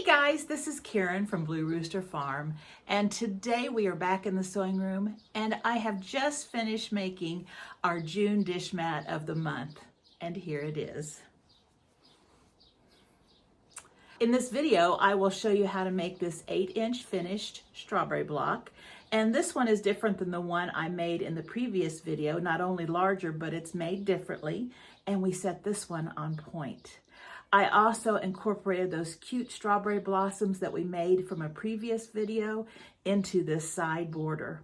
guys, this is Karen from Blue Rooster Farm, and today we are back in the sewing room, and I have just finished making our June dish mat of the month, and here it is. In this video, I will show you how to make this 8-inch finished strawberry block, and this one is different than the one I made in the previous video, not only larger, but it's made differently, and we set this one on point. I also incorporated those cute strawberry blossoms that we made from a previous video into this side border.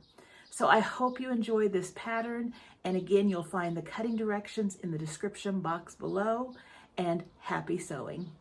So I hope you enjoy this pattern, and again, you'll find the cutting directions in the description box below, and happy sewing.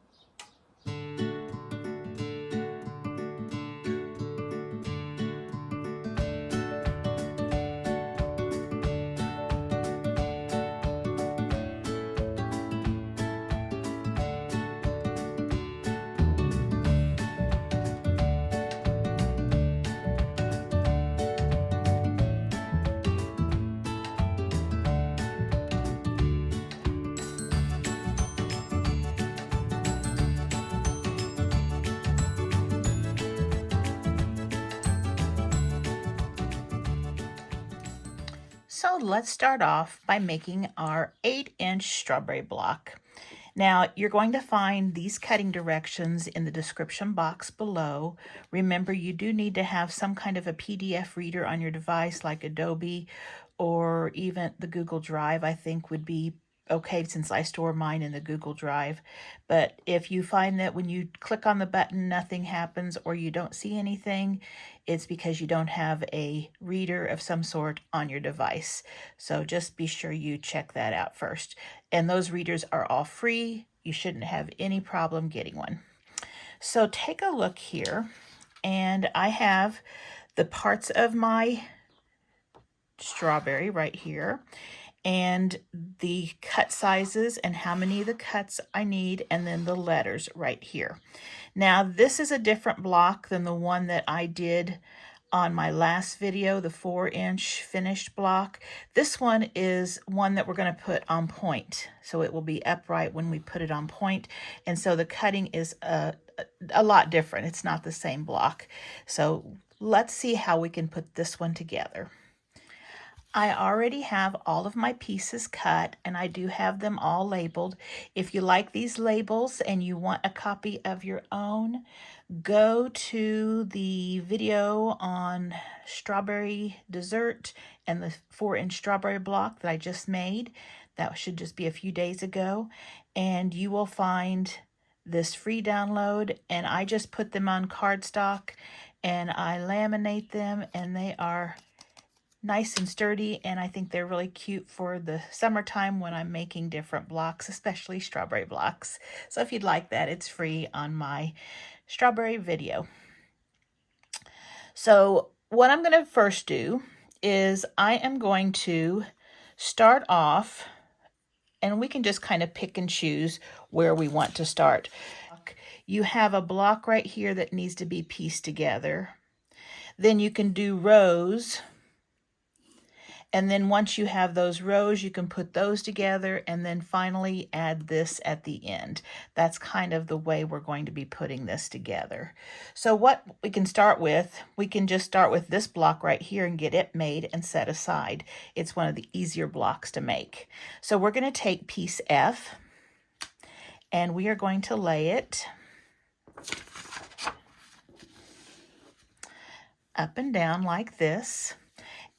So let's start off by making our 8-inch strawberry block. Now you're going to find these cutting directions in the description box below. Remember, you do need to have some kind of a PDF reader on your device like Adobe or even the Google Drive, I think would be okay, since I store mine in the Google Drive. But if you find that when you click on the button nothing happens or you don't see anything, it's because you don't have a reader of some sort on your device. So just be sure you check that out first. And those readers are all free. You shouldn't have any problem getting one. So take a look here, and I have the parts of my strawberry right here, and the cut sizes and how many of the cuts I need, and then the letters right here. Now this is a different block than the one that I did on my last video, the 4-inch finished block. This one is one that we're going to put on point, so it will be upright when we put it on point, and so the cutting is a lot different. It's not the same block. So let's see how we can put this one together. I already have all of my pieces cut, and I do have them all labeled. If you like these labels and you want a copy of your own, go to the video on strawberry dessert and the 4-inch strawberry block that I just made. That should just be a few days ago, and you will find this free download, and I just put them on cardstock and I laminate them, and they are nice and sturdy, and I think they're really cute for the summertime when I'm making different blocks, especially strawberry blocks. So if you'd like that, it's free on my strawberry video. So what I'm going to first do is I am going to start off, and we can just kind of pick and choose where we want to start. You have a block right here that needs to be pieced together. Then you can do rows. And then once you have those rows, you can put those together and then finally add this at the end. That's kind of the way we're going to be putting this together. So what we can start with, we can just start with this block right here and get it made and set aside. It's one of the easier blocks to make. So we're going to take piece F, and we are going to lay it up and down like this.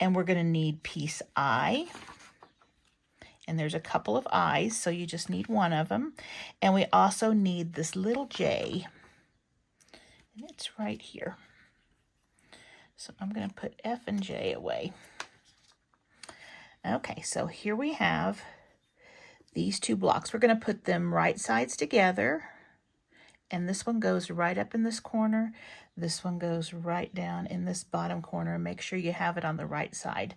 And we're going to need piece I, and there's a couple of I's, so you just need one of them. And we also need this little J, and it's right here. So I'm going to put F and J away. Okay, so here we have these two blocks. We're going to put them right sides together, and this one goes right up in this corner. This one goes right down in this bottom corner. Make sure you have it on the right side.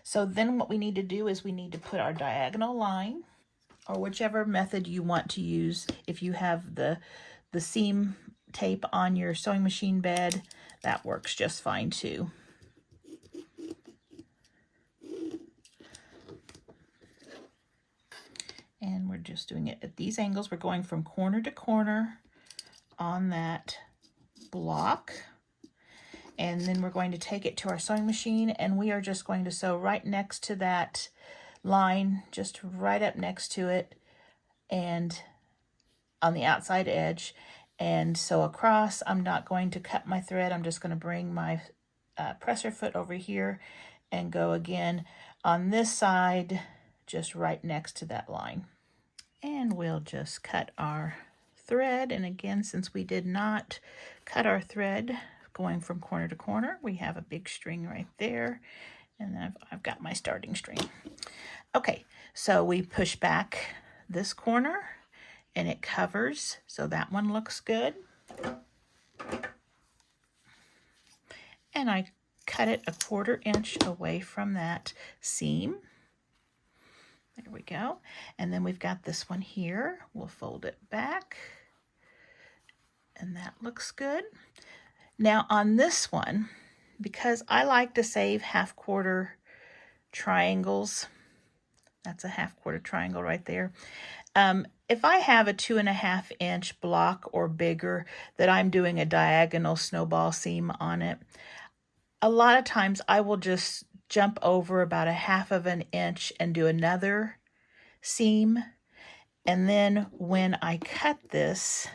So then what we need to do is we need to put our diagonal line, or whichever method you want to use. If you have the seam tape on your sewing machine bed, that works just fine too. And we're just doing it at these angles. We're going from corner to corner on that block. And then we're going to take it to our sewing machine, and we are just going to sew right next to that line, just right up next to it, and on the outside edge, and sew across. I'm not going to cut my thread. I'm just going to bring my presser foot over here and go again on this side, just right next to that line. And we'll just cut our thread. And again, since we did not cut our thread going from corner to corner, we have a big string right there, and then I've got my starting string. Okay, so we push back this corner and it covers, so that one looks good. And I cut it a 1/4 inch away from that seam. There we go. And then we've got this one here. We'll fold it back, and that looks good. Now on this one, because I like to save 1/2 triangles, that's a 1/2 triangle right there. If I have a 2.5 inch block or bigger that I'm doing a diagonal snowball seam on it, a lot of times I will just jump over about a 1/2 inch and do another seam. And then when I cut this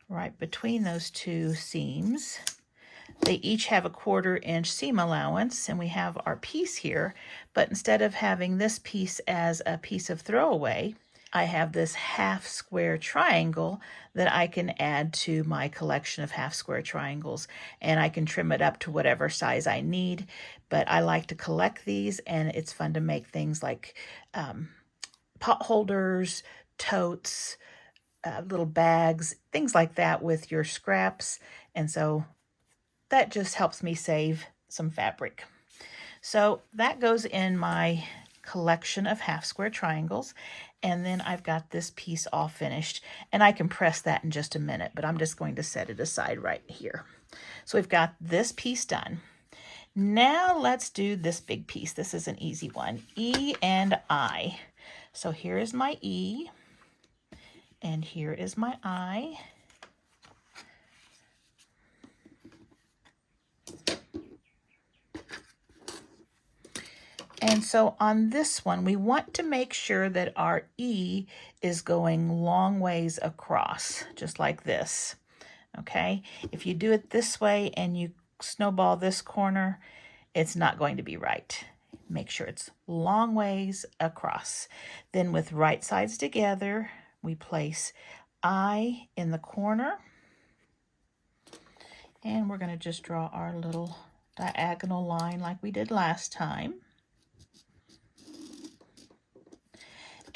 right between those two seams, they each have a 1/4 inch seam allowance, and we have our piece here. But instead of having this piece as a piece of throwaway, I have this 1/2 square triangle that I can add to my collection of 1/2 square triangles, and I can trim it up to whatever size I need. But I like to collect these, and it's fun to make things like pot holders, totes, little bags, things like that with your scraps. And so that just helps me save some fabric. So that goes in my collection of 1/2 square triangles. And then I've got this piece all finished, and I can press that in just a minute, but I'm just going to set it aside right here. So we've got this piece done. Now let's do this big piece. This is an easy one, E and I. So here is my E, and here is my I. And so on this one, we want to make sure that our E is going long ways across, just like this, okay? If you do it this way and you snowball this corner, it's not going to be right. Make sure it's long ways across. Then with right sides together, we place I in the corner, and we're going to just draw our little diagonal line like we did last time.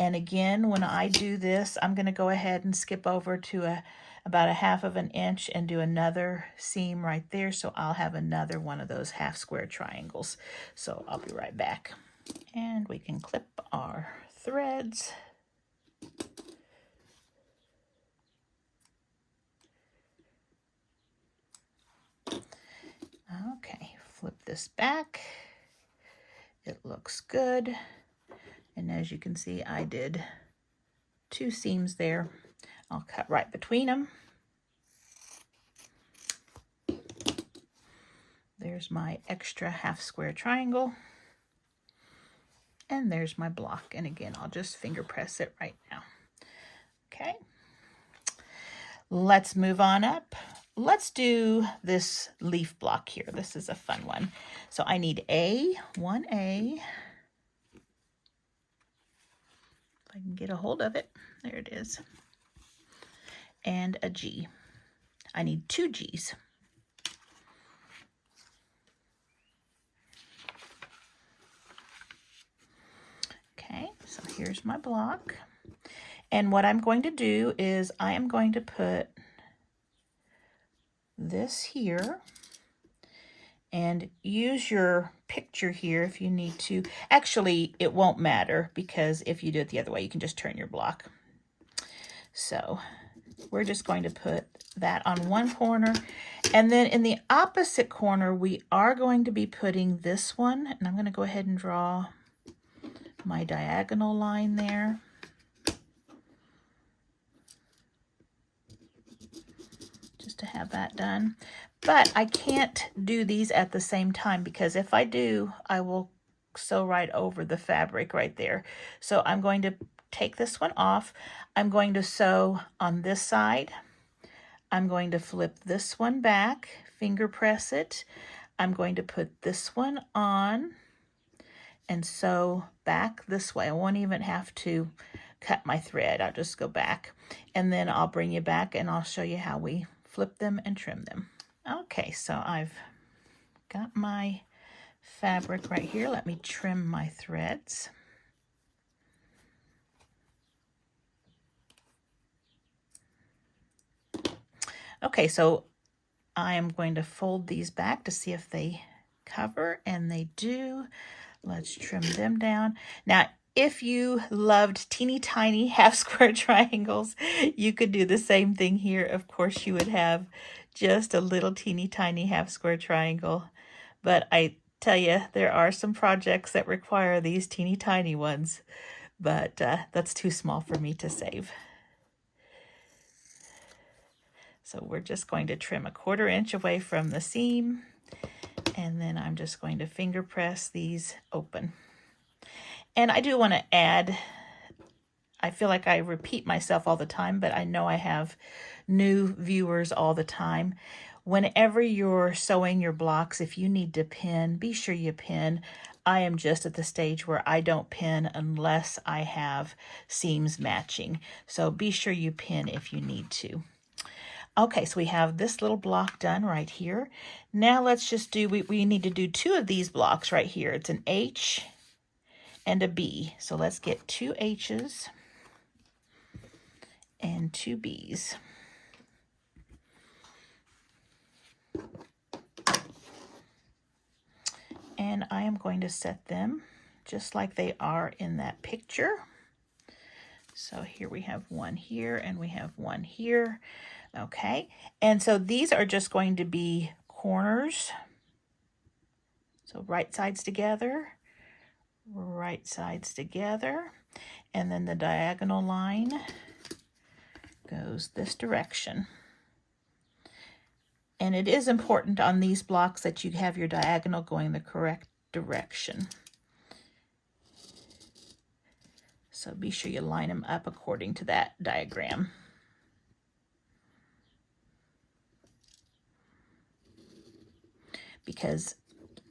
And again, when I do this, I'm going to go ahead and skip over to about a 1/2 inch and do another seam right there. So I'll have another one of those 1/2 square triangles. So I'll be right back. And we can clip our threads. Okay, flip this back. It looks good. And as you can see, I did 2 seams there. I'll cut right between them. There's my extra 1/2 square triangle. And there's my block. And again, I'll just finger press it right now. Okay. Let's move on up. Let's do this leaf block here. This is a fun one. So I need one A. If I can get a hold of it. There it is. And a G. I need 2 G's. Okay, so here's my block. And what I'm going to do is I am going to put this here, and use your picture here if you need to. Actually, it won't matter, because if you do it the other way, you can just turn your block. So we're just going to put that on one corner, and then in the opposite corner, we are going to be putting this one, and I'm going to go ahead and draw my diagonal line there. to have that done. But I can't do these at the same time, because if I do, I will sew right over the fabric right there. So I'm going to take this one off. I'm going to sew on this side. I'm going to flip this one back, finger press it. I'm going to put this one on and sew back this way. I won't even have to cut my thread. I'll just go back, and then I'll bring you back and I'll show you how we flip them and trim them. Okay, so I've got my fabric right here. Let me trim my threads. Okay, so I am going to fold these back to see if they cover, and they do. Let's trim them down. Now, if you loved teeny tiny half square triangles, you could do the same thing here. Of course, you would have just a little teeny tiny half square triangle. But I tell you, there are some projects that require these teeny tiny ones, but that's too small for me to save. So we're just going to trim a 1/4 inch away from the seam, and then I'm just going to finger press these open. And I do want to add, I feel like I repeat myself all the time, but I know I have new viewers all the time. Whenever you're sewing your blocks, if you need to pin, be sure you pin. I am just at the stage where I don't pin unless I have seams matching. So be sure you pin if you need to. Okay, so we have this little block done right here. Now let's just do, we need to do 2 of these blocks right here. It's an H and a B. So let's get 2 H's and 2 B's. And I am going to set them just like they are in that picture. So here we have one here and we have one here. Okay, and so these are just going to be corners. So right sides together, right sides together, and then the diagonal line goes this direction. And it is important on these blocks that you have your diagonal going the correct direction. So be sure you line them up according to that diagram. Because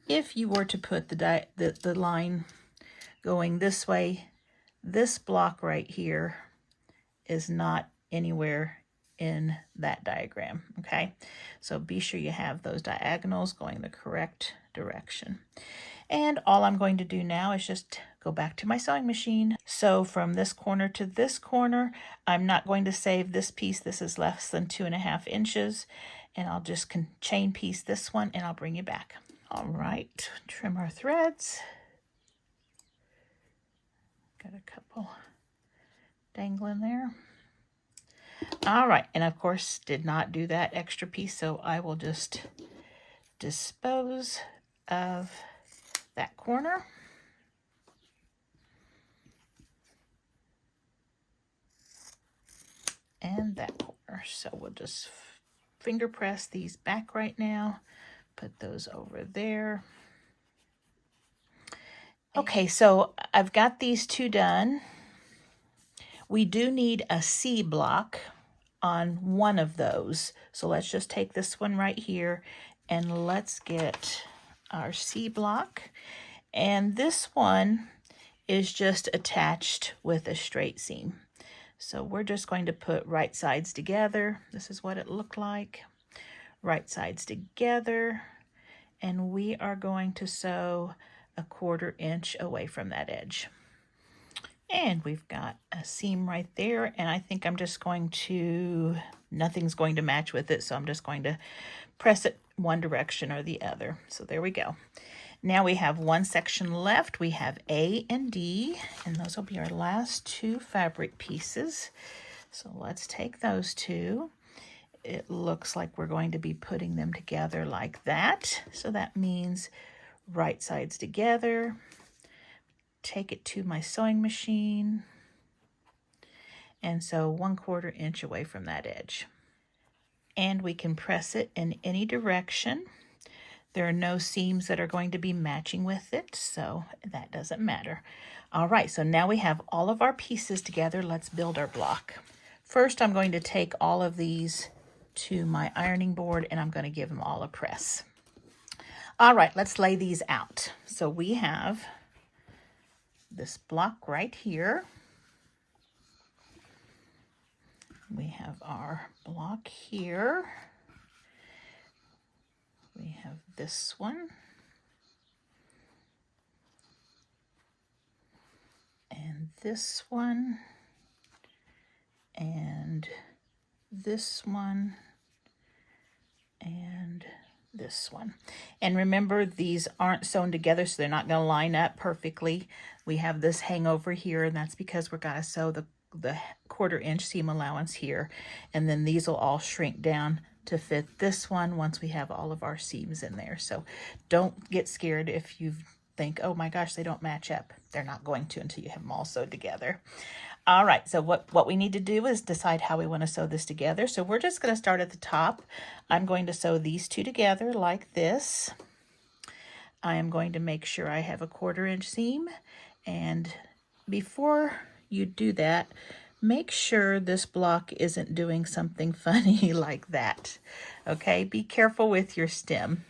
if you were to put the line going this way, this block right here is not anywhere in that diagram, okay? So be sure you have those diagonals going the correct direction. And all I'm going to do now is just go back to my sewing machine. So from this corner to this corner, I'm not going to save this piece. This is less than 2.5 inches. And I'll just chain piece this one and I'll bring you back. All right, trim our threads. Got a couple dangling there. All right, and of course did not do that extra piece, so I will just dispose of that corner. And that corner. So we'll just finger press these back right now, put those over there. Okay, so I've got these 2 done. We do need a C block on one of those. So let's just take this one right here and let's get our C block. And this one is just attached with a straight seam. So we're just going to put right sides together. This is what it looked like. Right sides together. And we are going to sew a 1/4 inch away from that edge. And we've got a seam right there, and I think I'm just going to, nothing's going to match with it, so I'm just going to press it one direction or the other. So there we go. Now we have one section left. We have A and D, and those will be our last 2 fabric pieces. So let's take those 2. It looks like we're going to be putting them together like that. So that means right sides together. Take it to my sewing machine, and sew 1/4 inch away from that edge. and we can press it in any direction. There are no seams that are going to be matching with it, so that doesn't matter. All right, so now we have all of our pieces together. Let's build our block. First, I'm going to take all of these to my ironing board and I'm going to give them all a press. All right, let's lay these out. So we have this block right here. We have our block here. We have this one. And this one. And this one. And this one. And remember, these aren't sewn together, so they're not going to line up perfectly. We have this hang over here, and that's because we're going to sew the 1/4 inch seam allowance here, and then these will all shrink down to fit this one once we have all of our seams in there. So don't get scared if you think, oh my gosh, they don't match up. They're not going to until you have them all sewed together. All right, so what we need to do is decide how we want to sew this together. So we're just going to start at the top. I'm going to sew these two together like this. I am going to make sure I have a 1/4 inch seam, and before you do that, make sure this block isn't doing something funny like that. Okay, be careful with your stem.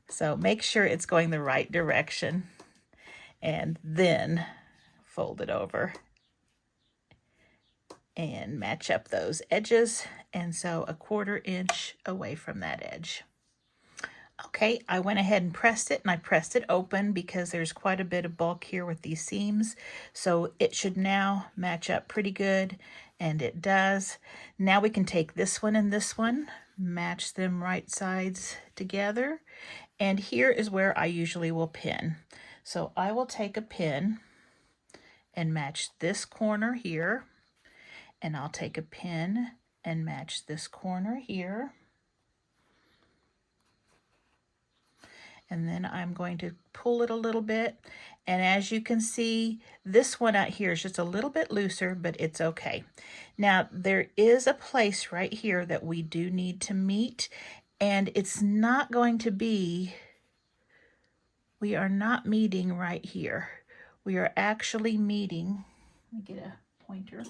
So make sure it's going the right direction, and then fold it over and match up those edges, and sew a 1/4 inch away from that edge. Okay, I went ahead and pressed it, and I pressed it open because there's quite a bit of bulk here with these seams. So it should now match up pretty good, and it does. Now we can take this one and this one, match them right sides together, and here is where I usually will pin. So I will take a pin and match this corner here, and I'll take a pin and match this corner here. And then I'm going to pull it a little bit. And as you can see, this one out here is just a little bit looser, but it's okay. Now, there is a place right here that we do need to meet, and it's not going to be, we are not meeting right here. We are actually meeting, let me get a pointer.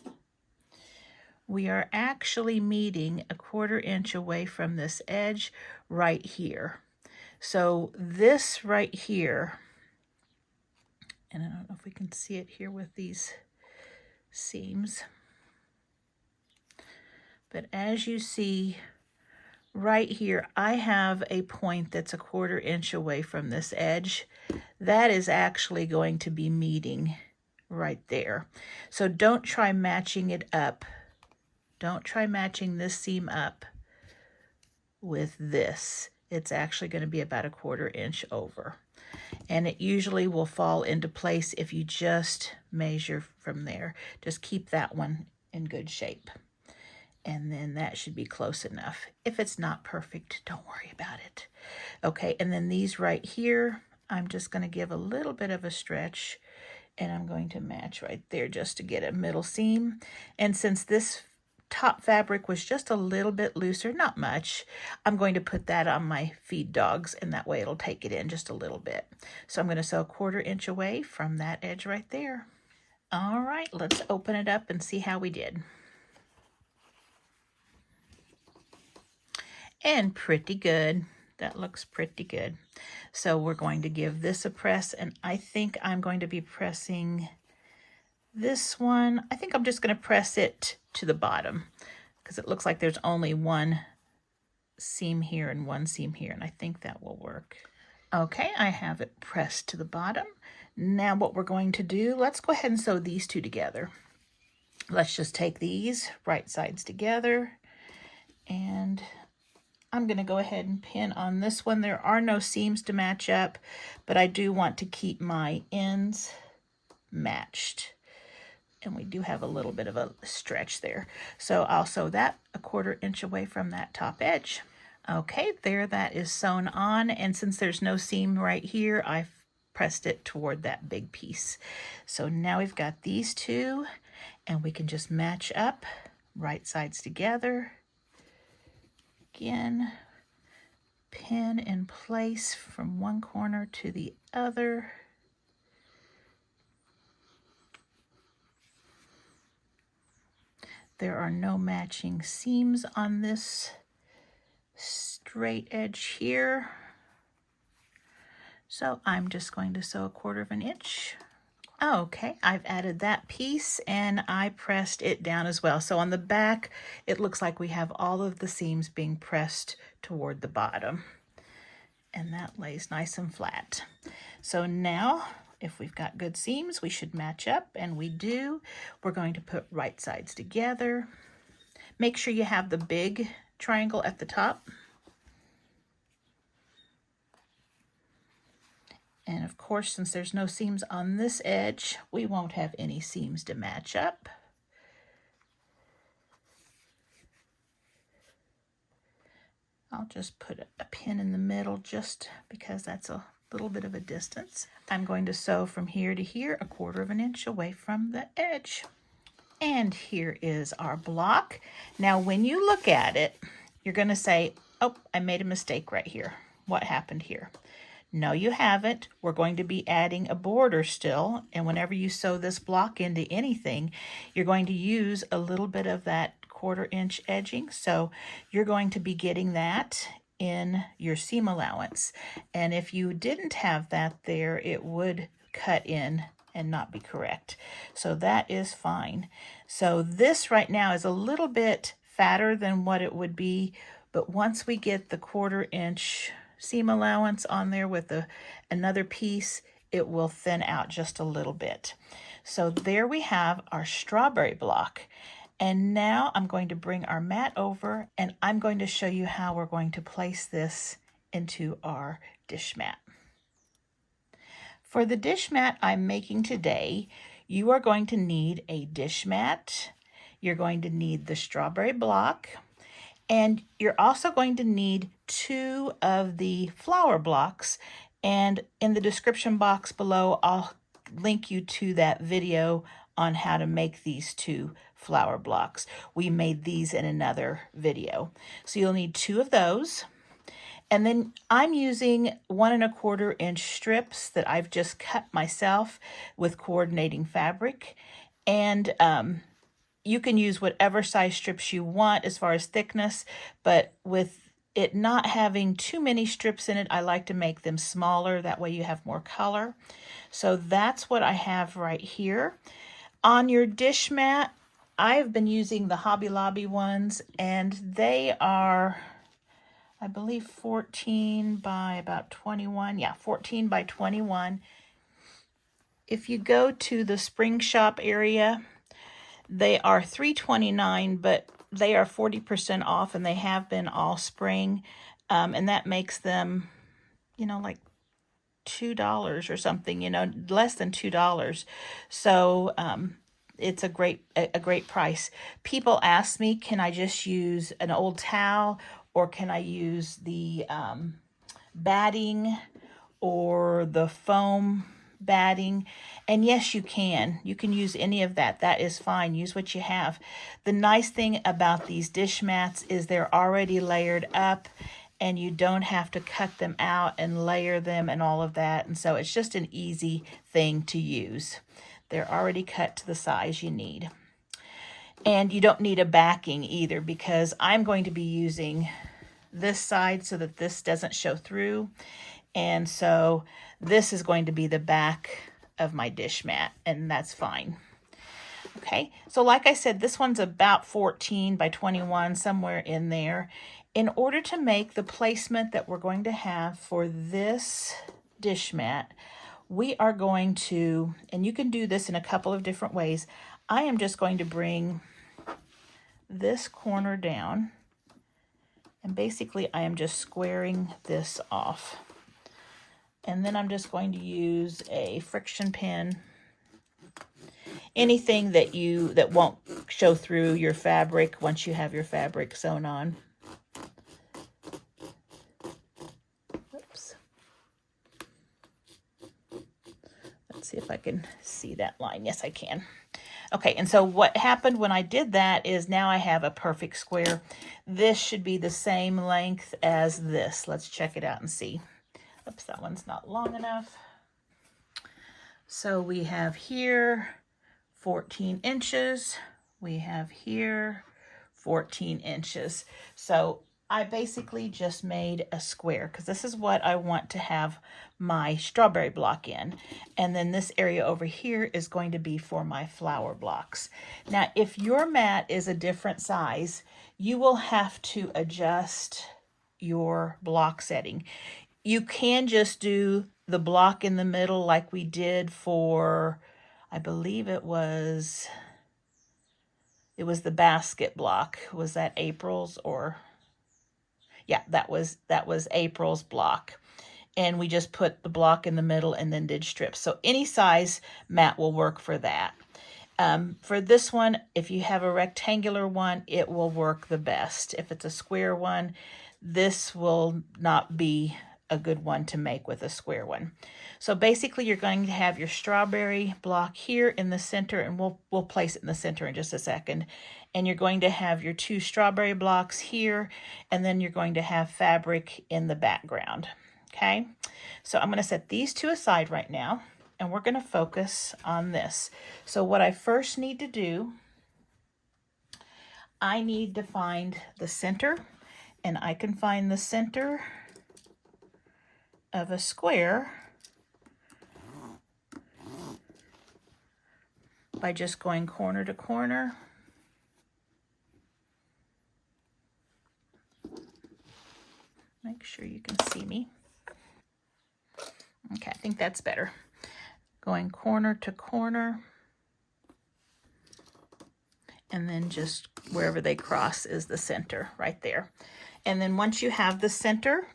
We are actually meeting a 1/4 inch away from this edge right here. So this right here, and I don't know if we can see it here with these seams, but as you see right here, I have a point that's a 1/4 inch away from this edge. That is actually going to be meeting right there. So don't try matching it up. Don't try matching this seam up with this. It's actually going to be about a 1/4 inch over. And it usually will fall into place if you just measure from there. Just keep that one in good shape. And then that should be close enough. If it's not perfect, don't worry about it. Okay, and then these right here, I'm just going to give a little bit of a stretch, and I'm going to match right there just to get a middle seam. And since this top fabric was just a little bit looser, not much, I'm going to put that on my feed dogs, and that way it'll take it in just a little bit. So I'm going to sew a 1/4 inch away from that edge right there. All right, let's open it up and see how we did. And pretty good. That looks pretty good. So we're going to give this a press, and I think I'm going to be pressing this one. I think I'm just going to press it to the bottom because it looks like there's only one seam here and one seam here, and I think that will work. Okay, I have it pressed to the bottom. Now what we're going to do, let's go ahead and sew these two together. Let's just take these right sides together, and I'm going to go ahead and pin on this one. There are no seams to match up, but I do want to keep my ends matched. And we do have a little bit of a stretch there. So I'll sew that a 1/4 inch away from that top edge. Okay, there that is sewn on. And since there's no seam right here, I've pressed it toward that big piece. So now we've got these two, and we can just match up right sides together. again, pin in place from one corner to the other. There are no matching seams on this straight edge here. So I'm just going to sew 1/4 inch. Okay, I've added that piece and I pressed it down as well. So on the back, it looks like we have all of the seams being pressed toward the bottom. And that lays nice and flat. So now, if we've got good seams, we should match up, and we do. We're going to put right sides together. Make sure you have the big triangle at the top. And of course, since there's no seams on this edge, we won't have any seams to match up. I'll just put a pin in the middle just because that's a little bit of a distance. I'm going to sew from here to here, 1/4 inch away from the edge. And here is our block. Now, when you look at it, you're going to say, oh, I made a mistake right here. What happened here? No, you haven't. We're going to be adding a border still. And whenever you sew this block into anything, you're going to use a little bit of that 1/4 inch edging. So you're going to be getting that in your seam allowance. And if you didn't have that there, it would cut in and not be correct. So that is fine. So this right now is a little bit fatter than what it would be, but once we get the 1/4 inch seam allowance on there with another piece, it will thin out just a little bit. So there we have our strawberry block. And now I'm going to bring our mat over and I'm going to show you how we're going to place this into our dish mat. For the dish mat I'm making today, you are going to need a dish mat. You're going to need the strawberry block. And you're also going to need 2 of the flower blocks. And in the description box below, I'll link you to that video on how to make these 2 flower blocks. We made these in another video. So you'll need 2 of those. And then I'm using 1 1/4 inch strips that I've just cut myself with coordinating fabric. And you can use whatever size strips you want as far as thickness, but with it not having too many strips in it, I like to make them smaller. That way you have more color. So that's what I have right here. On your dish mat, I've been using the Hobby Lobby ones, and they are, I believe, 14 by about 21. Yeah, 14 by 21. If you go to the spring shop area, they are $3.29, but they are 40% off, and they have been all spring. And that makes them, like $2 or something, less than $2. So it's a great price. People ask me, can I just use an old towel, or can I use the batting or the foam batting? And yes, you can. You can use any of that. That is fine. Use what you have. The nice thing about these dish mats is they're already layered up, and you don't have to cut them out and layer them and all of that. And so it's just an easy thing to use. They're already cut to the size you need. And you don't need a backing either, because I'm going to be using this side so that this doesn't show through. And so this is going to be the back of my dish mat, and that's fine. Okay, so like I said, this one's about 14 by 21, somewhere in there. In order to make the placement that we're going to have for this dish mat, we are going to, and you can do this in a couple of different ways. I am just going to bring this corner down, and basically I am just squaring this off. And then I'm just going to use a friction pin, anything that won't show through your fabric once you have your fabric sewn on. Oops. Let's see if I can see that line. Yes, I can. Okay, and so what happened when I did that is now I have a perfect square. this should be the same length as this. Let's check it out and see. Oops, that one's not long enough. So we have here 14 inches. We have here 14 inches. So I basically just made a square because this is what I want to have my strawberry block in. And then this area over here is going to be for my flower blocks. Now, if your mat is a different size, you will have to adjust your block setting. You can just do the block in the middle like we did for, I believe it was the basket block. Was that April's or? Yeah, that was April's block. And we just put the block in the middle and then did strips. So any size mat will work for that. For this one, if you have a rectangular one, it will work the best. If it's a square one, this will not be a good one to make with a square one. So basically you're going to have your strawberry block here in the center, and we'll place it in the center in just a second. And you're going to have your two strawberry blocks here, and then you're going to have fabric in the background. Okay, so I'm going to set these two aside right now, and we're going to focus on this. So what I first need to do, I need to find the center, and I can find the center of a square by just going corner to corner. Make sure you can see me. Okay, I think that's better. Going corner to corner, and then just wherever they cross is the center right there. And then once you have the center,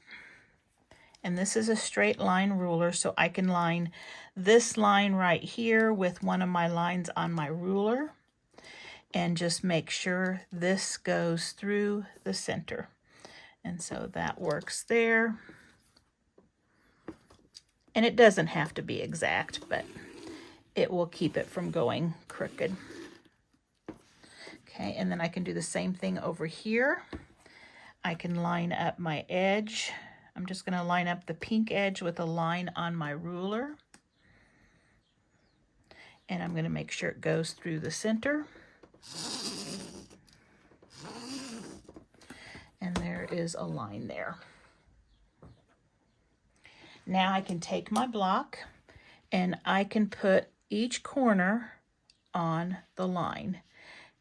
and this is a straight line ruler, so I can line this line right here with one of my lines on my ruler, and just make sure this goes through the center. And so that works there. And it doesn't have to be exact, but it will keep it from going crooked. Okay, and then I can do the same thing over here. I can line up my edge. I'm just going to line up the pink edge with a line on my ruler. And I'm going to make sure it goes through the center. And there is a line there. Now I can take my block and I can put each corner on the line.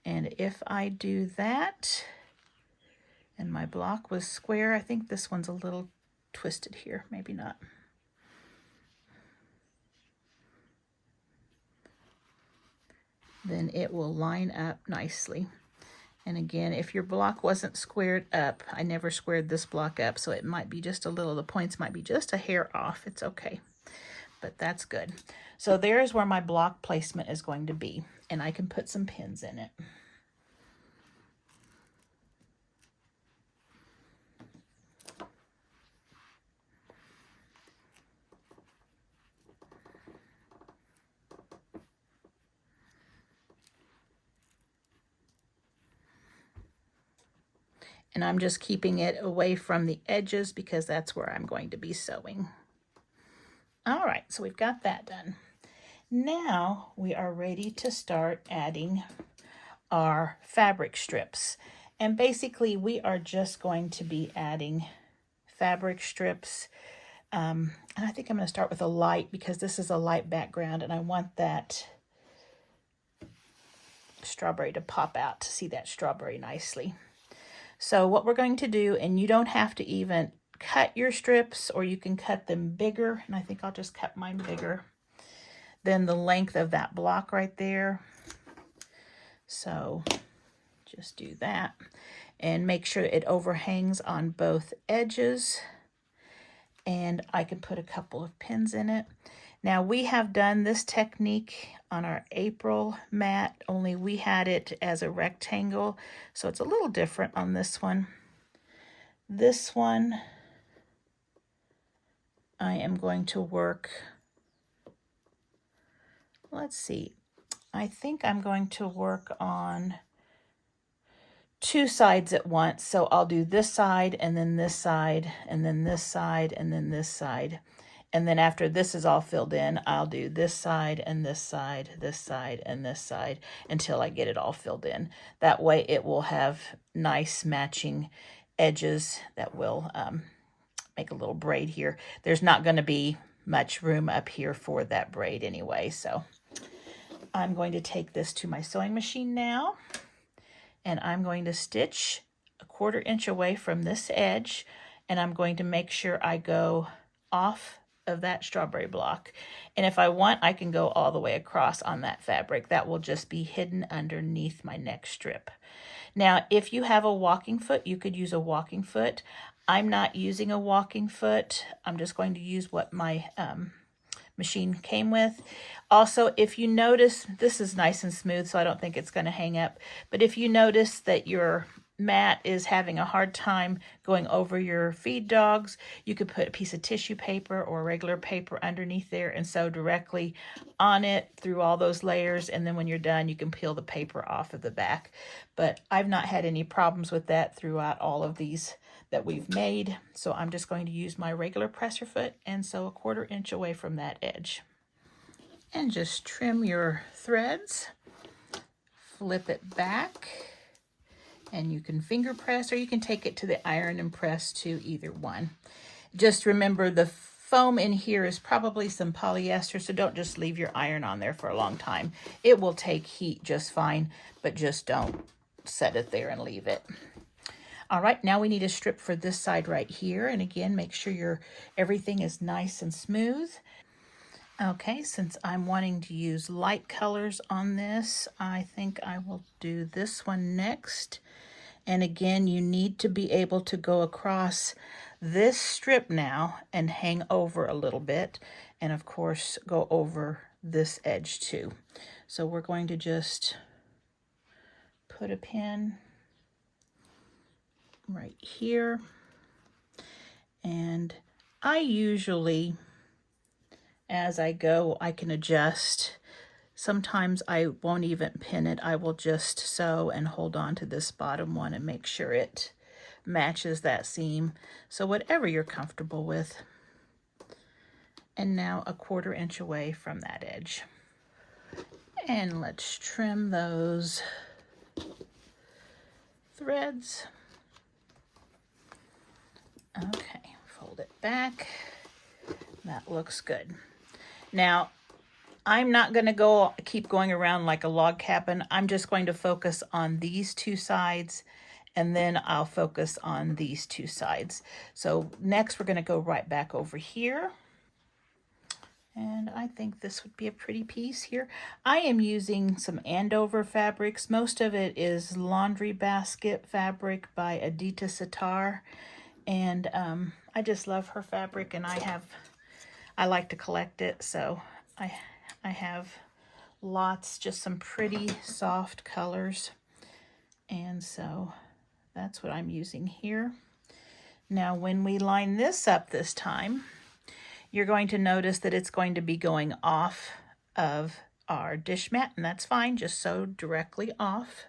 And if I do that, and my block was square, I think this one's a little twisted here, maybe not. Then it will line up nicely. And again, if your block wasn't squared up, I never squared this block up, so it might be just a little, the points might be just a hair off. It's okay, but that's good. So there's where my block placement is going to be, and I can put some pins in it. And I'm just keeping it away from the edges because that's where I'm going to be sewing. All right, so we've got that done. Now we are ready to start adding our fabric strips. And basically we are just going to be adding fabric strips. And I think I'm going to start with a light because this is a light background and I want that strawberry to pop out to see that strawberry nicely. So what we're going to do, and you don't have to even cut your strips, or you can cut them bigger, and I think I'll just cut mine bigger than the length of that block right there. So just do that and make sure it overhangs on both edges, and I can put a couple of pins in it. Now we have done this technique on our April mat, only we had it as a rectangle, so it's a little different on this one. This one, I am going to work, let's see, I think I'm going to work on two sides at once. So I'll do this side and then this side and then this side and then this side. And then after this is all filled in, I'll do this side and this side, this side and this side until I get it all filled in. That way it will have nice matching edges that will make a little braid here. There's not going to be much room up here for that braid anyway. So I'm going to take this to my sewing machine now, and I'm going to stitch a 1/4 inch away from this edge, and I'm going to make sure I go off of that strawberry block. And if I want, I can go all the way across on that fabric. That will just be hidden underneath my next strip. Now, if you have a walking foot, you could use a walking foot. I'm not using a walking foot. I'm just going to use what my machine came with. Also, if you notice, this is nice and smooth, so I don't think it's going to hang up. But if you notice that your mat is having a hard time going over your feed dogs, you could put a piece of tissue paper or regular paper underneath there and sew directly on it through all those layers. And then when you're done, you can peel the paper off of the back. But I've not had any problems with that throughout all of these that we've made. So I'm just going to use my regular presser foot and sew a 1/4 inch away from that edge. And just trim your threads, flip it back, and you can finger press or you can take it to the iron and press to either one. Just remember the foam in here is probably some polyester, so don't just leave your iron on there for a long time. It will take heat just fine, but just don't set it there and leave it. All right, now we need a strip for this side right here. And again, make sure everything is nice and smooth. Okay, since I'm wanting to use light colors on this, I think I will do this one next. And again, you need to be able to go across this strip now and hang over a little bit. And of course, go over this edge too. So we're going to just put a pin right here. And I usually, as I go, I can adjust. Sometimes I won't even pin it. I will just sew and hold on to this bottom one and make sure it matches that seam. So whatever you're comfortable with. And now a 1/4 inch away from that edge. And let's trim those threads. Okay, fold it back. That looks good. Now, I'm not going to keep going around like a log cabin. I'm just going to focus on these two sides, and then I'll focus on these two sides. So next we're going to go right back over here. And I think this would be a pretty piece here. I am using some Andover fabrics. Most of it is laundry basket fabric by Adita Sitar. And I just love her fabric, and I like to collect it, so I have lots, just some pretty soft colors. And so that's what I'm using here. Now when we line this up this time, you're going to notice that it's going to be going off of our dish mat, and that's fine. Just sew directly off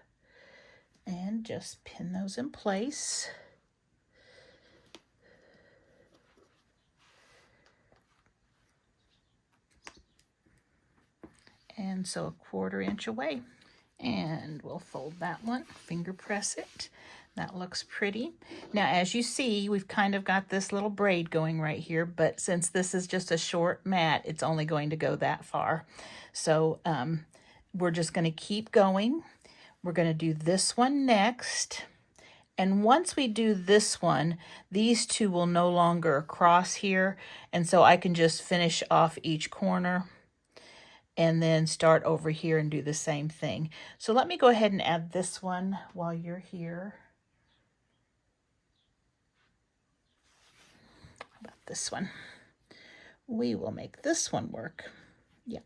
and just pin those in place. And so a 1/4 inch away. And we'll fold that one, finger press it. That looks pretty. Now, as you see, we've kind of got this little braid going right here, but since this is just a short mat, it's only going to go that far. So we're just going to keep going. We're going to do this one next. And once we do this one, these two will no longer cross here. And so I can just finish off each corner and then start over here and do the same thing. So let me go ahead and add this one while you're here. How about this one? We will make this one work. Yep.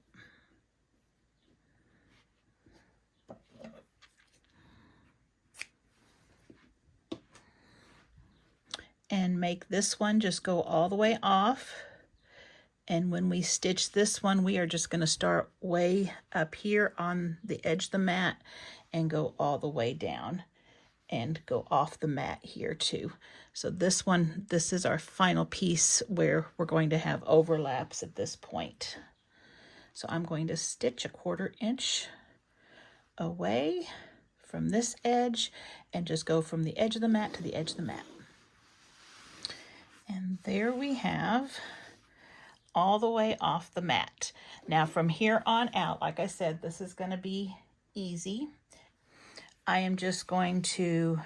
And make this one just go all the way off. And when we stitch this one, we are just going to start way up here on the edge of the mat and go all the way down. and go off the mat here too. So this one, this is our final piece where we're going to have overlaps at this point. So I'm going to stitch a 1/4 inch away from this edge and just go from the edge of the mat to the edge of the mat. And there we have all the way off the mat. Now from here on out, like I said, this is going to be easy. I am just going to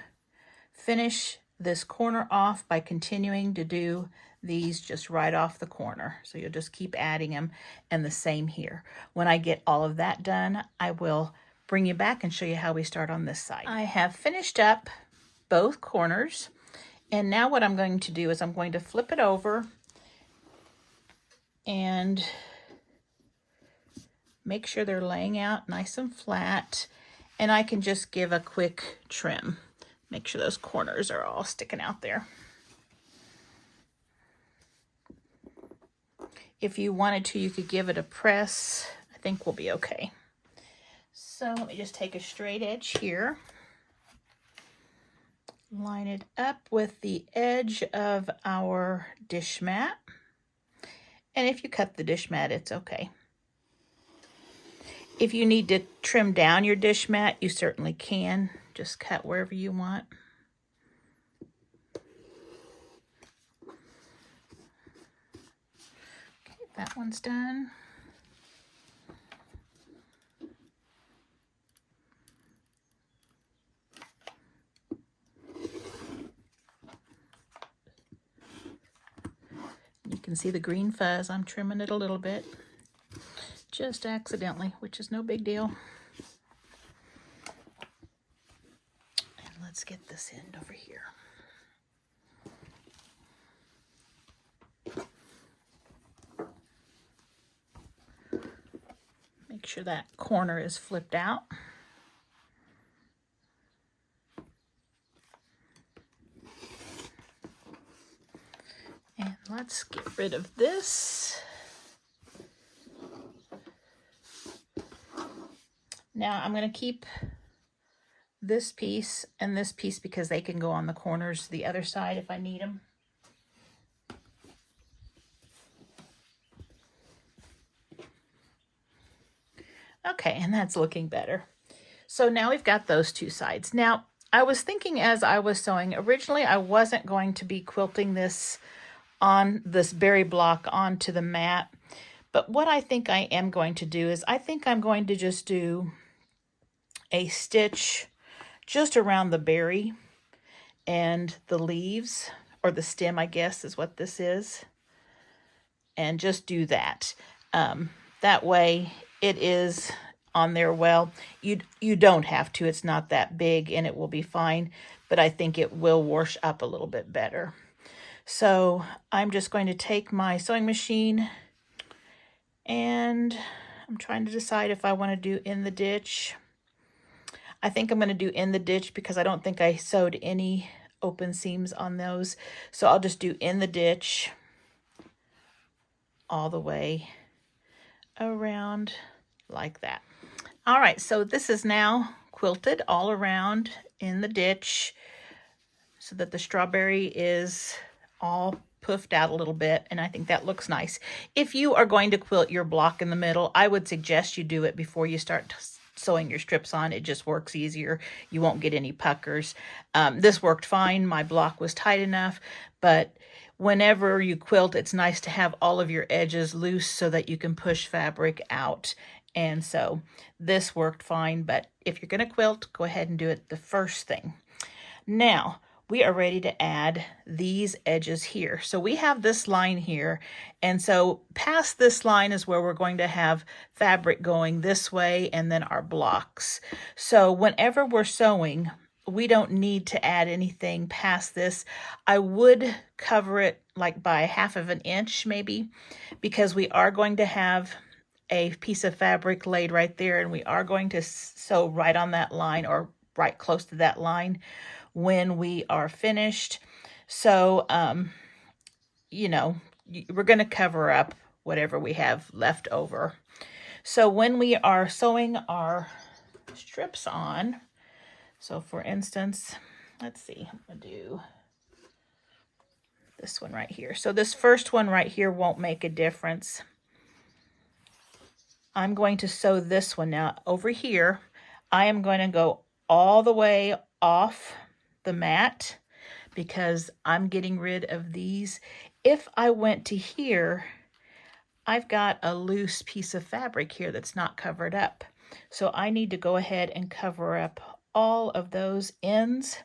finish this corner off by continuing to do these just right off the corner. So you'll just keep adding them, and the same here. When I get all of that done, I will bring you back and show you how we start on this side. I have finished up both corners, and now what I'm going to do is I'm going to flip it over and make sure they're laying out nice and flat, and I can just give a quick trim. Make sure those corners are all sticking out there. If you wanted to, you could give it a press. I think we'll be okay. So let me just take a straight edge here, line it up with the edge of our dish mat. And if you cut the dish mat, it's okay. If you need to trim down your dish mat, you certainly can. Just cut wherever you want. Okay, that one's done. You can see the green fuzz. I'm trimming it a little bit, just accidentally, which is no big deal. And let's get this end over here. Make sure that corner is flipped out. And let's get rid of this. Now I'm going to keep this piece and this piece because they can go on the corners the other side if I need them. Okay, and that's looking better. So now we've got those two sides. Now, I was thinking as I was sewing, originally I wasn't going to be quilting this on this berry block onto the mat. But what I think I am going to do is I think I'm going to just do a stitch just around the berry and the leaves, or the stem, I guess is what this is. And just do that. That way it is on there well. You don't have to. It's not that big and it will be fine. But I think it will wash up a little bit better. So I'm just going to take my sewing machine and I'm trying to decide if I want to do in the ditch. I think I'm going to do in the ditch because I don't think I sewed any open seams on those. So I'll just do in the ditch all the way around like that. All right, so this is now quilted all around in the ditch so that the strawberry is all puffed out a little bit, and I think that looks nice. If you are going to quilt your block in the middle, I would suggest you do it before you start sewing your strips on. It just works easier. You won't get any puckers. This worked fine. My block was tight enough, but whenever you quilt, it's nice to have all of your edges loose so that you can push fabric out. And so this worked fine, but if you're going to quilt, go ahead and do it the first thing. Now, we are ready to add these edges here. So we have this line here, and so past this line is where we're going to have fabric going this way and then our blocks. So whenever we're sewing, we don't need to add anything past this. I would cover it like by 1/2 inch maybe, because we are going to have a piece of fabric laid right there, and we are going to sew right on that line or right close to that line when we are finished. So, you know, we're going to cover up whatever we have left over. So when we are sewing our strips on, so for instance, let's see, I'm gonna do this one right here. So this first one right here won't make a difference. I'm going to sew this one now. Over here, I am going to go all the way off the mat because I'm getting rid of these. If I went to here, I've got a loose piece of fabric here that's not covered up. So I need to go ahead and cover up all of those ends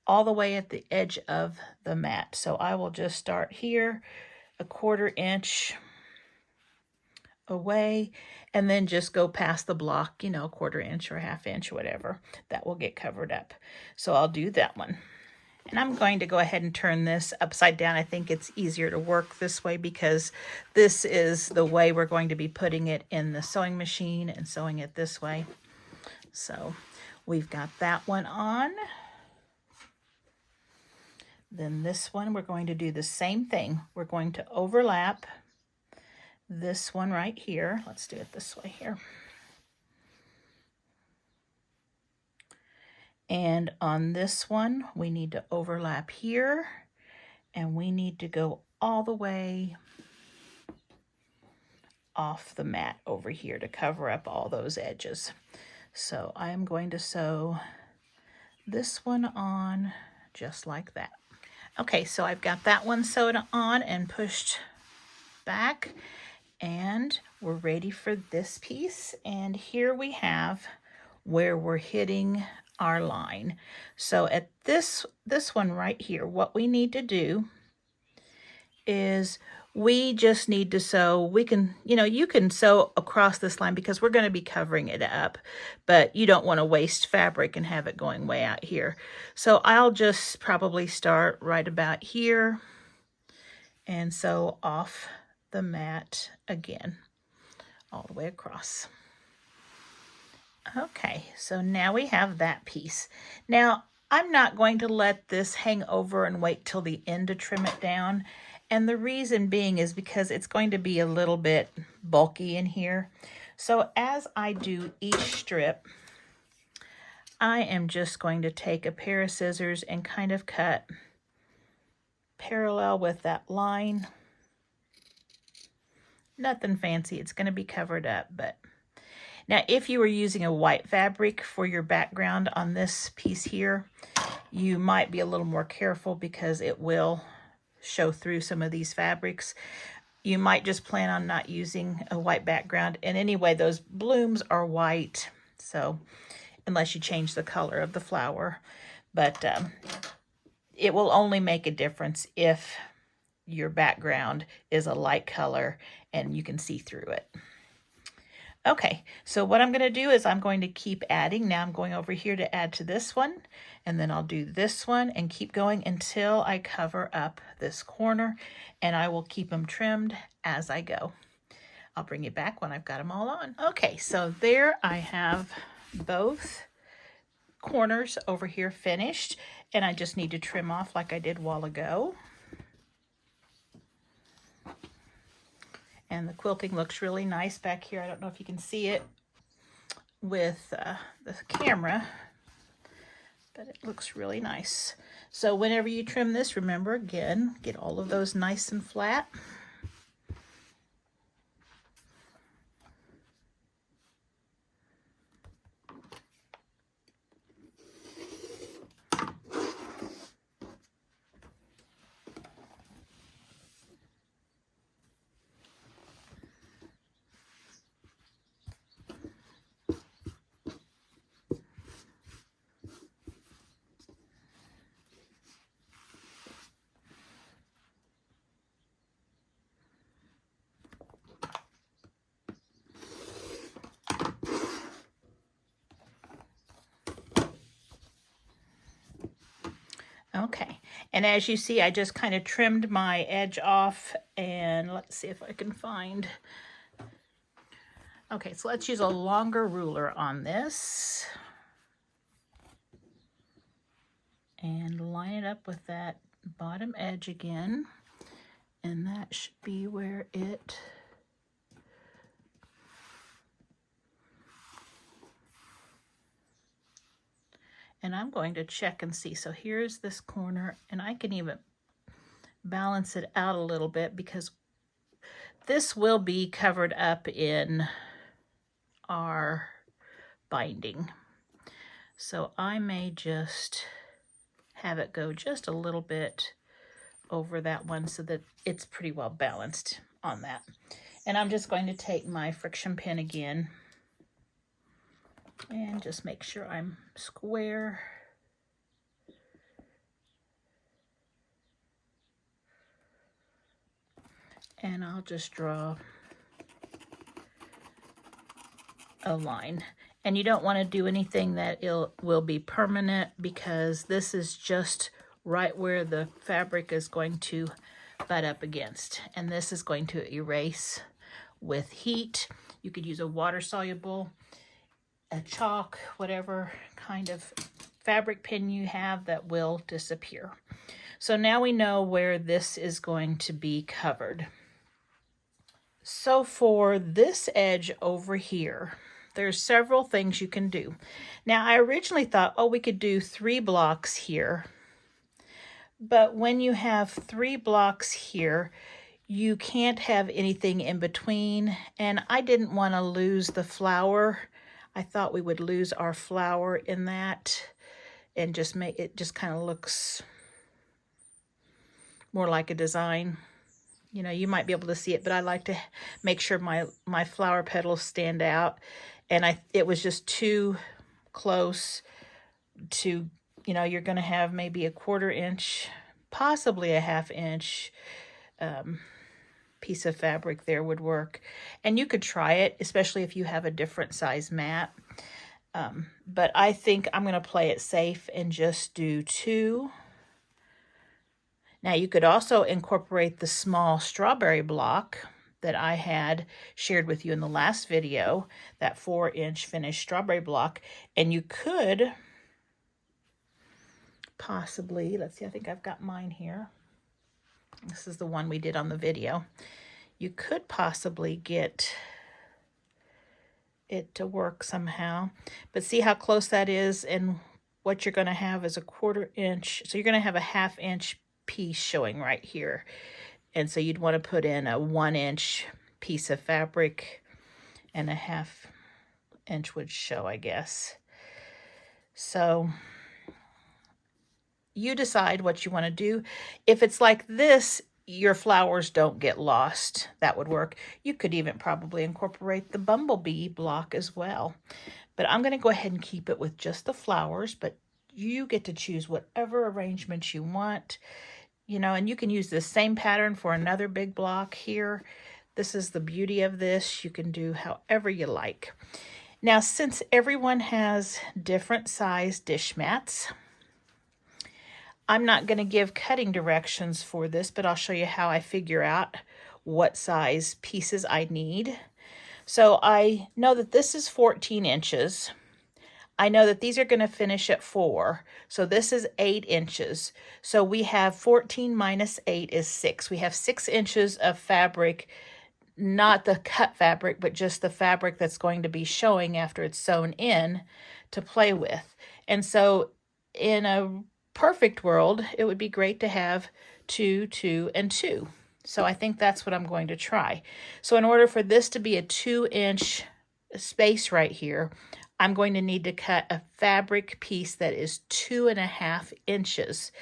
all the way at the edge of the mat. So I will just start here, a 1/4 inch away, and then just go past the block, you know, 1/4 inch or 1/2 inch, whatever. That will get covered up. So I'll do that one. And I'm going to go ahead and turn this upside down. I think it's easier to work this way because this is the way we're going to be putting it in the sewing machine and sewing it this way. So we've got that one on. Then this one, we're going to do the same thing. We're going to overlap this one right here. Let's do it this way here. And on this one, we need to overlap here, and we need to go all the way off the mat over here to cover up all those edges. So I am going to sew this one on just like that. Okay, so I've got that one sewed on and pushed back, and we're ready for this piece. And here we have where we're hitting our line. So at this one right here, what we need to do is we just need to sew. We can, you know, you can sew across this line because we're going to be covering it up, but you don't want to waste fabric and have it going way out here. So I'll just probably start right about here and sew off the mat again, all the way across. Okay, so now we have that piece. Now, I'm not going to let this hang over and wait till the end to trim it down. And the reason being is because it's going to be a little bit bulky in here. So as I do each strip, I am just going to take a pair of scissors and kind of cut parallel with that line. Nothing fancy, it's going to be covered up, but now if you were using a white fabric for your background on this piece here, you might be a little more careful because it will show through some of these fabrics. You might just plan on not using a white background. And anyway, those blooms are white, so unless you change the color of the flower. But it will only make a difference if your background is a light color and you can see through it. Okay, so what I'm going to do is I'm going to keep adding. Now I'm going over here to add to this one, and then I'll do this one and keep going until I cover up this corner, and I will keep them trimmed as I go. I'll bring it back when I've got them all on. Okay, so there I have both corners over here finished, and I just need to trim off like I did a while ago. And the quilting looks really nice back here. I don't know if you can see it with the camera, but it looks really nice. So whenever you trim this, remember again, get all of those nice and flat. Okay, and as you see, I just kind of trimmed my edge off, and let's see if I can find. Okay, so let's use a longer ruler on this and line it up with that bottom edge again, and that should be where it And I'm going to check and see. So here's this corner, and I can even balance it out a little bit because this will be covered up in our binding. So I may just have it go just a little bit over that one so that it's pretty well balanced on that. And I'm just going to take my friction pin again and just make sure I'm square. And I'll just draw a line. And you don't want to do anything that will be permanent because this is just right where the fabric is going to butt up against. And this is going to erase with heat. You could use a water-soluble, a chalk, whatever kind of fabric pen you have that will disappear. So now we know where this is going to be covered. So for this edge over here, there's several things you can do. Now I originally thought, oh, we could do 3 blocks here. But when you have 3 blocks here, you can't have anything in between. And I didn't want to lose the flower. I thought we would lose our flower in that and just make it just kind of looks more like a design. You know, you might be able to see it, but I like to make sure my flower petals stand out. And it was just too close to, you know, you're going to have maybe a 1/4 inch, possibly a 1/2 inch piece of fabric there would work. And you could try it, especially if you have a different size mat. But I think I'm going to play it safe and just do 2. Now you could also incorporate the small strawberry block that I had shared with you in the last video, that 4-inch finished strawberry block, and you could possibly, let's see, I think I've got mine here. This is the one we did on the video. You could possibly get it to work somehow, but see how close that is, and what you're going to have is a 1/4 inch. So you're going to have a 1/2 inch piece showing right here. And so you'd want to put in a 1 inch piece of fabric, and a 1/2 inch would show, I guess. So you decide what you want to do. If it's like this, your flowers don't get lost. That would work. You could even probably incorporate the bumblebee block as well. But I'm going to go ahead and keep it with just the flowers, but you get to choose whatever arrangement you want. You know, and you can use this same pattern for another big block here. This is the beauty of this. You can do however you like. Now, since everyone has different size dish mats, I'm not going to give cutting directions for this, but I'll show you how I figure out what size pieces I need. So I know that this is 14 inches. I know that these are going to finish at 4. So this is 8 inches. So we have 14 minus 8 is 6. We have 6 inches of fabric, not the cut fabric, but just the fabric that's going to be showing after it's sewn in to play with. And so in a perfect world, it would be great to have 2, 2, and 2. So I think that's what I'm going to try. So in order for this to be a 2-inch space right here, I'm going to need to cut a fabric piece that is 2.5 inches.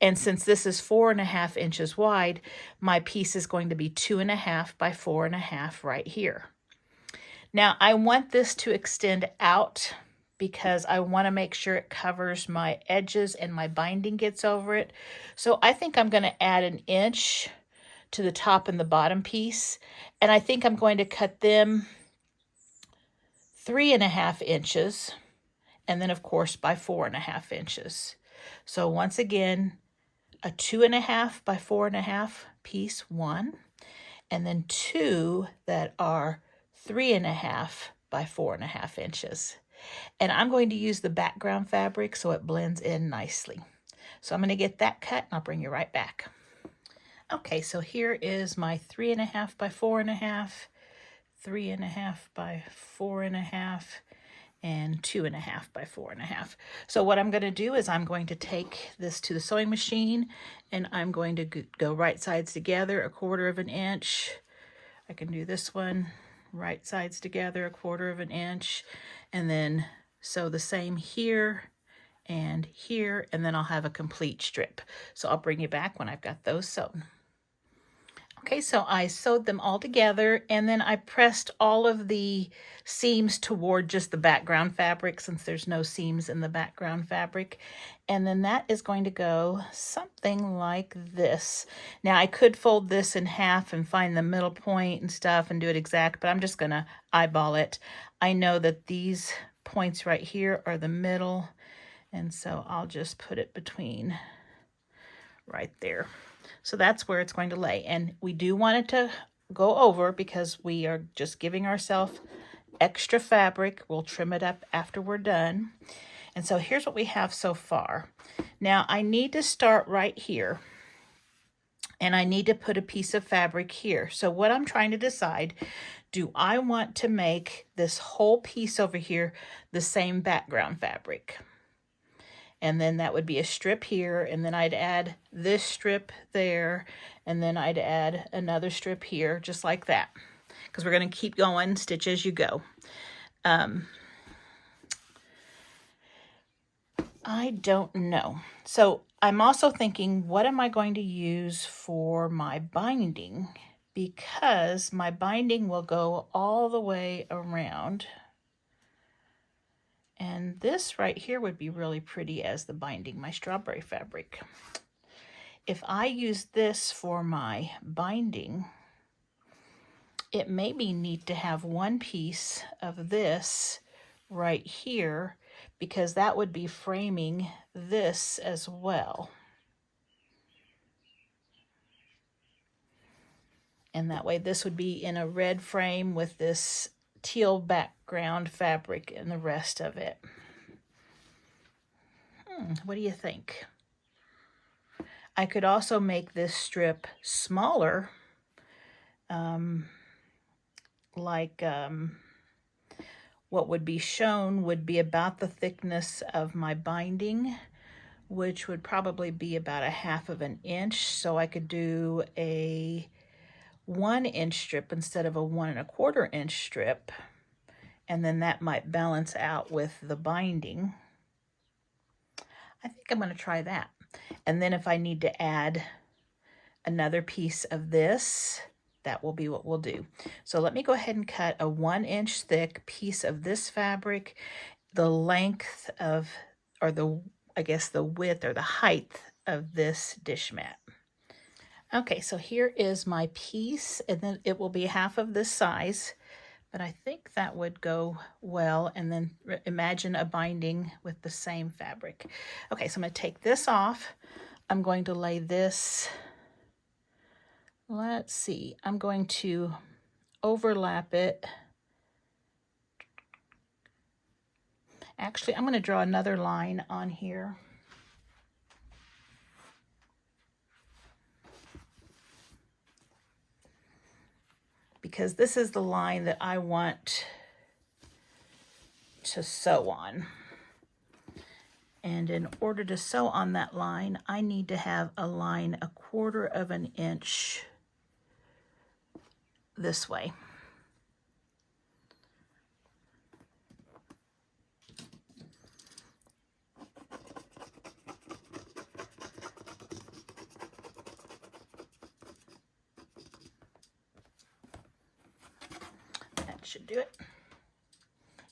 And since this is 4.5 inches wide, my piece is going to be 2.5 by 4.5 right here. Now I want this to extend out because I want to make sure it covers my edges and my binding gets over it. So I think I'm going to add 1 inch to the top and the bottom piece. And I think I'm going to cut them 3.5 inches, and then of course by 4.5 inches. So once again, a 2.5 by 4.5 piece 1, and then 2 that are 3.5 by 4.5 inches. And I'm going to use the background fabric so it blends in nicely. So I'm going to get that cut and I'll bring you right back. Okay, so here is my 3.5 by 4.5, 3.5 by 4.5, and 2.5 by 4.5. So what I'm going to do is I'm going to take this to the sewing machine, and I'm going to go right sides together 1/4 inch. I can do this one, right sides together 1/4 inch, and then sew the same here and here, and then I'll have a complete strip. So I'll bring you back when I've got those sewn. Okay, so I sewed them all together, and then I pressed all of the seams toward just the background fabric, since there's no seams in the background fabric. And then that is going to go something like this. Now I could fold this in half and find the middle point and stuff and do it exact, but I'm just gonna eyeball it. I know that these points right here are the middle, and so I'll just put it between right there. So that's where it's going to lay. And we do want it to go over because we are just giving ourselves extra fabric. We'll trim it up after we're done. And so here's what we have so far. Now I need to start right here, and I need to put a piece of fabric here. So what I'm trying to decide, do I want to make this whole piece over here the same background fabric? And then that would be a strip here, and then I'd add this strip there, and then I'd add another strip here, just like that, because we're going to keep going, stitch as you go. I don't know. So I'm also thinking, what am I going to use for my binding? Because my binding will go all the way around. And this right here would be really pretty as the binding, my strawberry fabric. If I use this for my binding, it may be neat to have one piece of this right here, because that would be framing this as well. And that way this would be in a red frame with this teal background fabric and the rest of it. What do you think? I could also make this strip smaller, what would be shown would be about the thickness of my binding, which would probably be about 1/2 inch. So I could do a 1-inch strip instead of a 1 1/4 inch strip, and then that might balance out with the binding. I think I'm going to try that. And then if I need to add another piece of this, that will be what we'll do. So let me go ahead and cut a 1-inch thick piece of this fabric, the length of, or the, I guess the width or the height of this dish mat. Okay, so here is my piece, and then it will be half of this size, but I think that would go well. And then imagine a binding with the same fabric. Okay, so I'm going to take this off. I'm going to lay this, let's see, I'm going to overlap it. Actually, I'm going to draw another line on here. Because this is the line that I want to sew on. And in order to sew on that line, I need to have a line 1/4 inch this way. That should do it.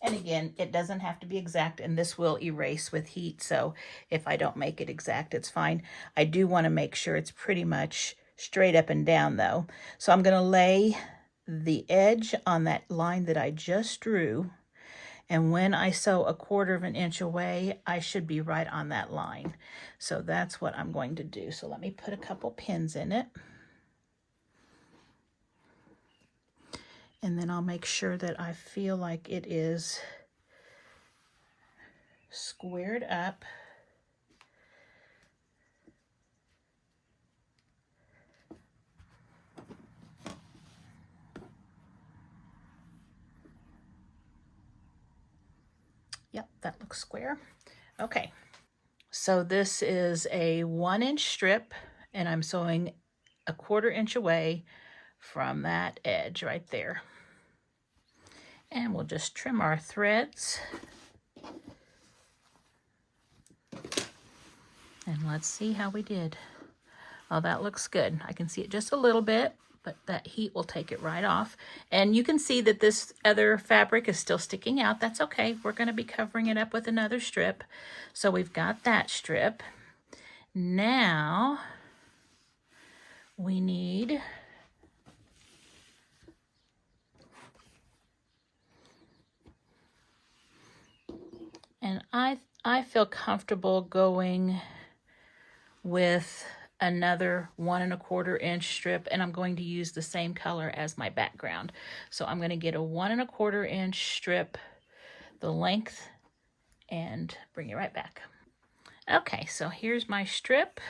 And again, it doesn't have to be exact, and this will erase with heat, so if I don't make it exact, it's fine. I do want to make sure it's pretty much straight up and down, though. So I'm going to lay the edge on that line that I just drew, and when I sew 1/4 inch away, I should be right on that line. So that's what I'm going to do. So let me put a couple pins in it. And then I'll make sure that I feel like it is squared up. Yep, that looks square. Okay, so this is a 1-inch strip, and I'm sewing a 1/4 inch away from that edge right there. And we'll just trim our threads. And let's see how we did. Oh, that looks good. I can see it just a little bit, but that heat will take it right off. And you can see that this other fabric is still sticking out. That's okay. We're going to be covering it up with another strip. So we've got that strip. Now we need and I feel comfortable going with another 1 1/4 inch strip, and I'm going to use the same color as my background. So I'm going to get a 1 1/4 inch strip, the length, and bring it right back. Okay, so here's my strip,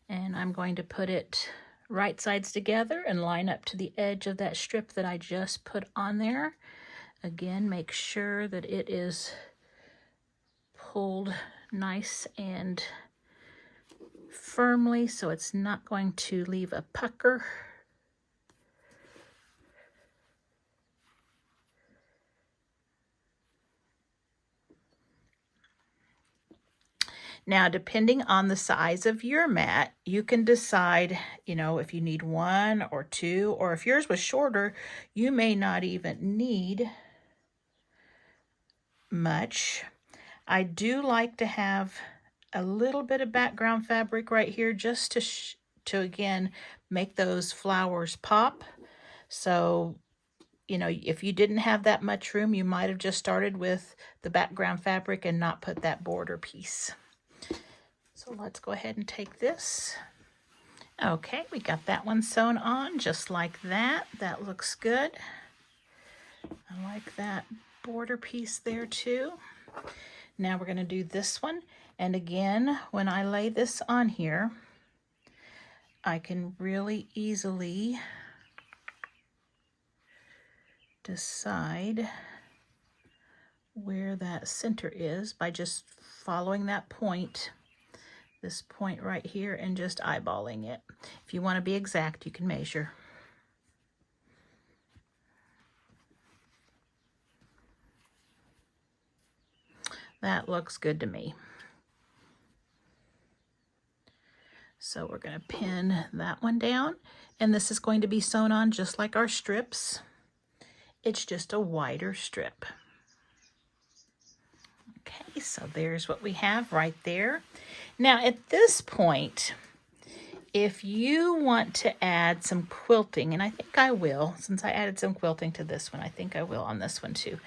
and I'm going to put it right sides together and line up to the edge of that strip that I just put on there. Again, make sure that it is pulled nice and firmly so it's not going to leave a pucker. Now, depending on the size of your mat, you can decide, if you need 1 or 2, or if yours was shorter, you may not even need much. I do like to have a little bit of background fabric right here just to again make those flowers pop. So, if you didn't have that much room, you might have just started with the background fabric and not put that border piece. So let's go ahead and take this. Okay, we got that one sewn on just like that. That looks good. I like that border piece there too. Now we're going to do this one. And again, when I lay this on here, I can really easily decide where that center is by just following that point, this point right here, and just eyeballing it. If you want to be exact, you can measure. That looks good to me. So we're going to pin that one down, and this is going to be sewn on just like our strips. It's just a wider strip. Okay, so there's what we have right there. Now at this point, if you want to add some quilting, and I think I will, since I added some quilting to this one, I think I will on this one too.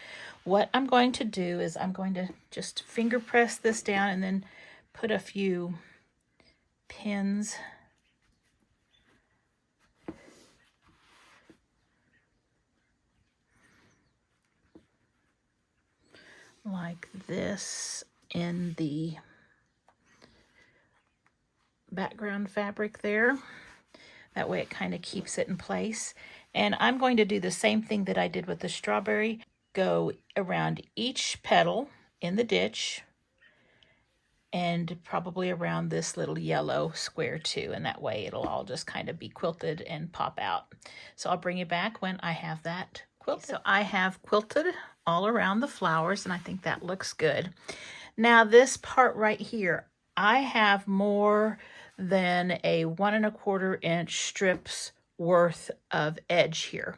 What I'm going to do is I'm going to just finger press this down and then put a few pins like this in the background fabric there. That way it kind of keeps it in place. And I'm going to do the same thing that I did with the strawberry. Go around each petal in the ditch and probably around this little yellow square too, and that way it'll all just kind of be quilted and pop out. So I'll bring you back when I have that quilted. So I have quilted all around the flowers, and I think that looks good. Now this part right here, I have more than a 1 1/4 inch strips worth of edge here.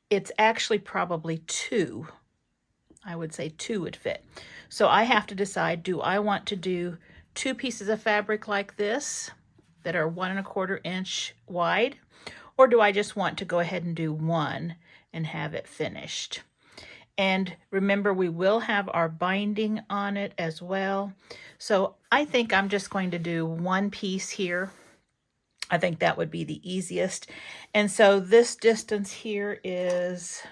It's actually probably 2. I would say 2 would fit. So I have to decide, do I want to do 2 pieces of fabric like this that are 1 1/4 inch wide, or do I just want to go ahead and do 1 and have it finished? And remember, we will have our binding on it as well. So I think I'm just going to do 1 piece here. I think that would be the easiest. And so this distance here is,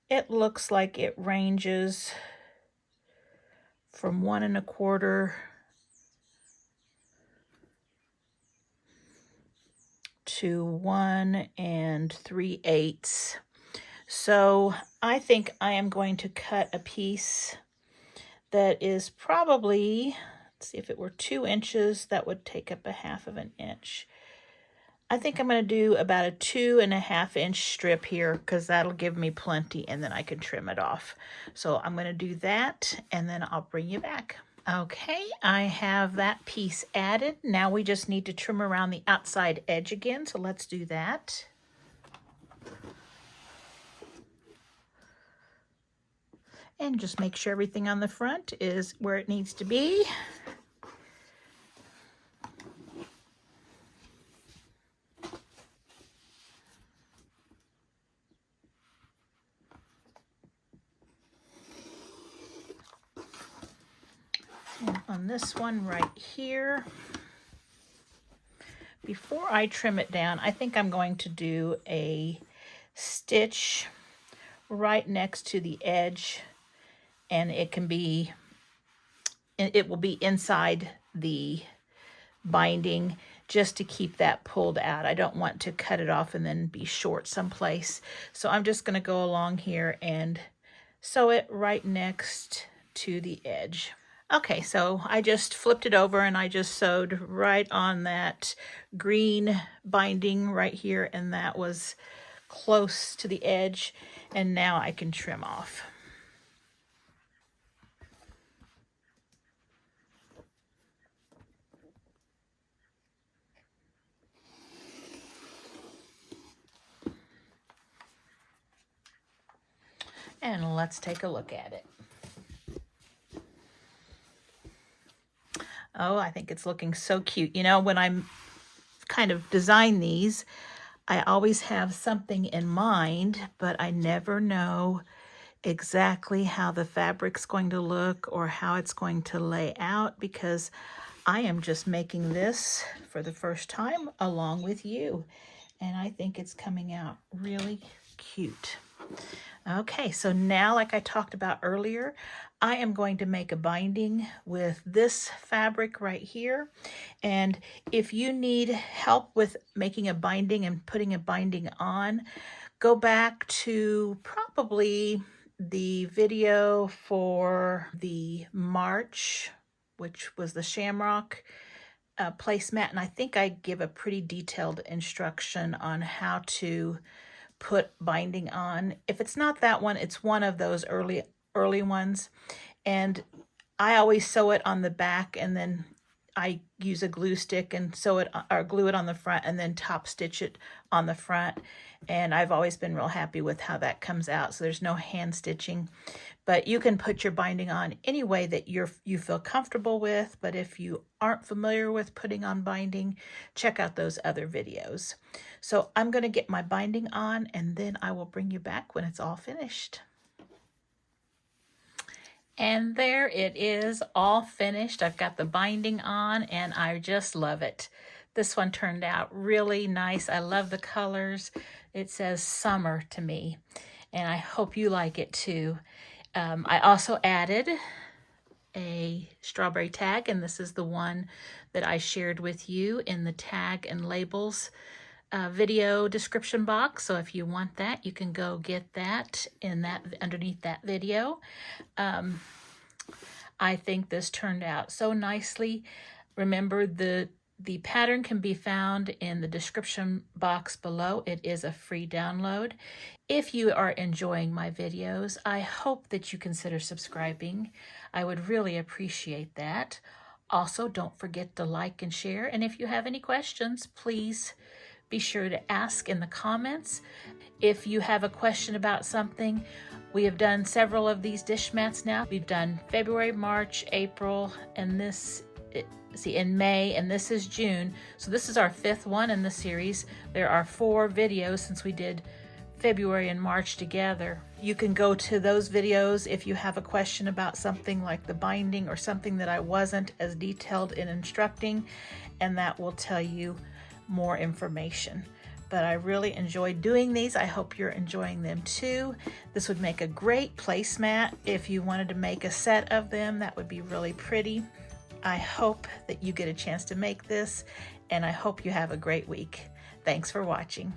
it looks like it ranges from 1 1/4 to 1 3/8. So I think I am going to cut a piece that is probably, let's see, if it were 2 inches, that would take up a 1/2 inch. I think I'm going to do about a 2.5 inch strip here because that'll give me plenty, and then I can trim it off. So I'm going to do that, and then I'll bring you back. Okay, I have that piece added. Now we just need to trim around the outside edge again, so let's do that. And just make sure everything on the front is where it needs to be. And on this one right here, before I trim it down, I think I'm going to do a stitch right next to the edge, and it will be inside the binding just to keep that pulled out. I don't want to cut it off and then be short someplace. So I'm just going to go along here and sew it right next to the edge. Okay, so I just flipped it over and I just sewed right on that green binding right here, and that was close to the edge, and now I can trim off. And let's take a look at it. Oh, I think it's looking so cute. You know, when I'm kind of design these, I always have something in mind, but I never know exactly how the fabric's going to look or how it's going to lay out, because I am just making this for the first time along with you, and I think it's coming out really cute. Okay, so now, like I talked about earlier, I am going to make a binding with this fabric right here. And if you need help with making a binding and putting a binding on, go back to probably the video for the March, which was the shamrock placemat, and I think I give a pretty detailed instruction on how to put binding on. If it's not that one, it's one of those early ones, and I always sew it on the back, and then I use a glue stick and sew it or glue it on the front, and then top stitch it on the front. And I've always been real happy with how that comes out. So there's no hand stitching, but you can put your binding on any way that you feel comfortable with. But if you aren't familiar with putting on binding, check out those other videos. So I'm going to get my binding on, and then I will bring you back when it's all finished. And there it is, all finished. I've got the binding on, and I just love it. This one turned out really nice. I love the colors. It says summer to me, and I hope you like it too. I also added a strawberry tag, and this is the one that I shared with you in the tag and labels video description box. So if you want that, you can go get that underneath that video. I think this turned out so nicely. Remember, the pattern can be found in the description box below. It is a free download. If you are enjoying my videos, I hope that you consider subscribing. I would really appreciate that. Also, don't forget to like and share. And if you have any questions, please be sure to ask in the comments. If you have a question about something, we have done several of these dish mats now. We've done February, March, April, and in May, and this is June. So this is our 5th one in the series. There are 4 videos since we did February and March together. You can go to those videos if you have a question about something like the binding or something that I wasn't as detailed in instructing, and that will tell you more information. But I really enjoyed doing these. I hope you're enjoying them too. This would make a great placemat if you wanted to make a set of them. That would be really pretty. I hope that you get a chance to make this, and I hope you have a great week. Thanks for watching.